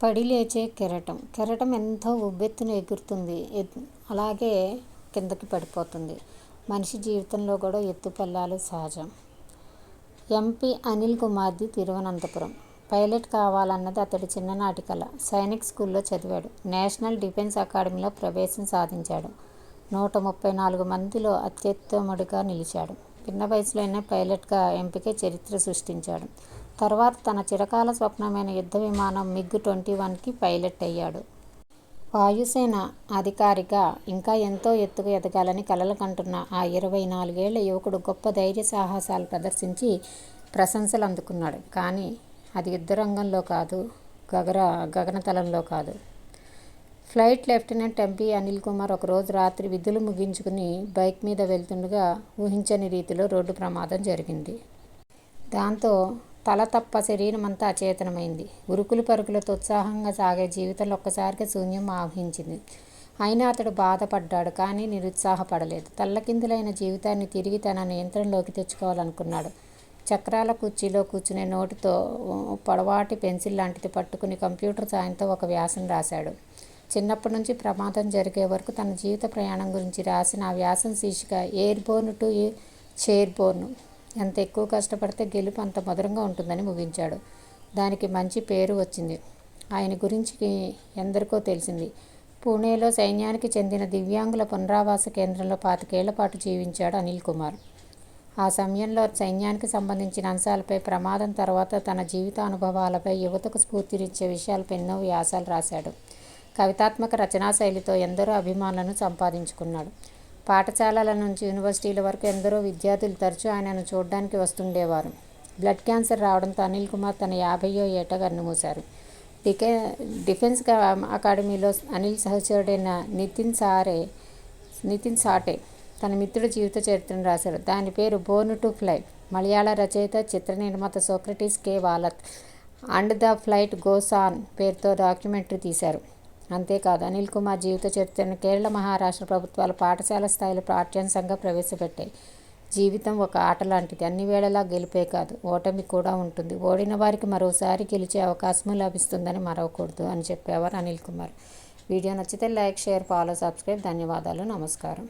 పడి లేచే కెరటం. కెరటం ఎంతో ఉబ్బెత్తున ఎగురుతుంది, అలాగే కిందకి పడిపోతుంది. మనిషి జీవితంలో కూడా ఎత్తుపల్లాలు సహజం. ఎంపీ అనిల్ కుమార్ది తిరువనంతపురం. పైలట్ కావాలన్నది అతడి చిన్ననాటి కల. సైనిక్ స్కూల్లో చదివాడు. నేషనల్ డిఫెన్స్ అకాడమీలో ప్రవేశం సాధించాడు. 134 మందిలో అత్యుత్తముడిగా నిలిచాడు. పిన్న వయసులోనే పైలట్గా ఎంపికై చరిత్ర సృష్టించాడు. తర్వాత తన చిరకాల స్వప్నమైన యుద్ధ విమానం MiG-21కి పైలట్ అయ్యాడు. వాయుసేన అధికారిగా ఇంకా ఎంతో ఎత్తుకు ఎదగాలని కలలు కంటున్న ఆ 24 ఏళ్ల యువకుడు గొప్ప ధైర్య సాహసాలు ప్రదర్శించి ప్రశంసలు అందుకున్నాడు. కానీ అది యుద్ధరంగంలో కాదు, గగనతలంలో కాదు. Flight lieutenant MP Anil Kumar ఒకరోజు రాత్రి విధులు ముగించుకుని బైక్ మీద వెళ్తుండగా ఊహించని రీతిలో రోడ్డు ప్రమాదం జరిగింది. దాంతో తల తప్ప శరీరమంతా అచేతనమైంది. ఉరుకులు పరుగులతో ఉత్సాహంగా సాగే జీవితంలో ఒక్కసారిగా శూన్యం ఆవహించింది. అయినా అతడు బాధపడ్డాడు, కానీ నిరుత్సాహపడలేదు. తల్లకిందులైన జీవితాన్ని తిరిగి తన నియంత్రణలోకి తెచ్చుకోవాలనుకున్నాడు. చక్రాల కుర్చీలో కూర్చునే నోటితో పొడవాటి పెన్సిల్ లాంటిది పట్టుకుని కంప్యూటర్ సాయంతో ఒక వ్యాసం రాశాడు. చిన్నప్పటి నుంచి ప్రమాదం జరిగే వరకు తన జీవిత ప్రయాణం గురించి రాసిన ఆ వ్యాసం శీర్షిక ఎయిర్బోర్న్ టు చైర్బోర్న్. ఎంత ఎక్కువ కష్టపడితే గెలుపు అంత మధురంగా ఉంటుందని ముగించాడు. దానికి మంచి పేరు వచ్చింది. ఆయన గురించి ఎందరికో తెలిసింది. పూణేలో సైన్యానికి చెందిన దివ్యాంగుల పునరావాస కేంద్రంలో 25 ఏళ్ల పాటు జీవించాడు అనిల్ కుమార్. ఆ సమయంలో సైన్యానికి సంబంధించిన అంశాలపై, ప్రమాదం తర్వాత తన జీవితానుభవాలపై, యువతకు స్ఫూర్తినిచ్చే విషయాలపై ఎన్నో వ్యాసాలు రాశాడు. కవితాత్మక రచనా శైలితో ఎందరో అభిమానులను సంపాదించుకున్నాడు. పాఠశాలల నుంచి యూనివర్సిటీల వరకు ఎందరో విద్యార్థులు తరచూ ఆయనను చూడడానికి వస్తుండేవారు. బ్లడ్ క్యాన్సర్ రావడంతో అనిల్ కుమార్ తన 50వ ఏట కన్నుమూశారు. డిఫెన్స్ అకాడమీలో అనిల్ సహచరుడైన నితిన్ సాటే తన మిత్రుడి జీవిత చరిత్రను రాశారు. దాని పేరు బోర్న్ టు ఫ్లై. మలయాళ రచయిత, చిత్ర నిర్మాత Socrates K. Valath and the flight goes on పేరుతో డాక్యుమెంటరీ తీశారు. అంతేకాదు, అనిల్ కుమార్ జీవిత చరిత్రను కేరళ, మహారాష్ట్ర ప్రభుత్వాలు పాఠశాల స్థాయిలో పాఠ్యాంశంగా ప్రవేశపెట్టాయి. జీవితం ఒక ఆట లాంటిది. అన్ని వేళలా గెలుపే కాదు, ఓటమి కూడా ఉంటుంది. ఓడిన వారికి మరోసారి గెలిచే అవకాశమూ లభిస్తుందని మరవకూడదు అని చెప్పేవారు అనిల్ కుమార్. వీడియో నచ్చితే లైక్, షేర్, ఫాలో, సబ్స్క్రైబ్. ధన్యవాదాలు. నమస్కారం.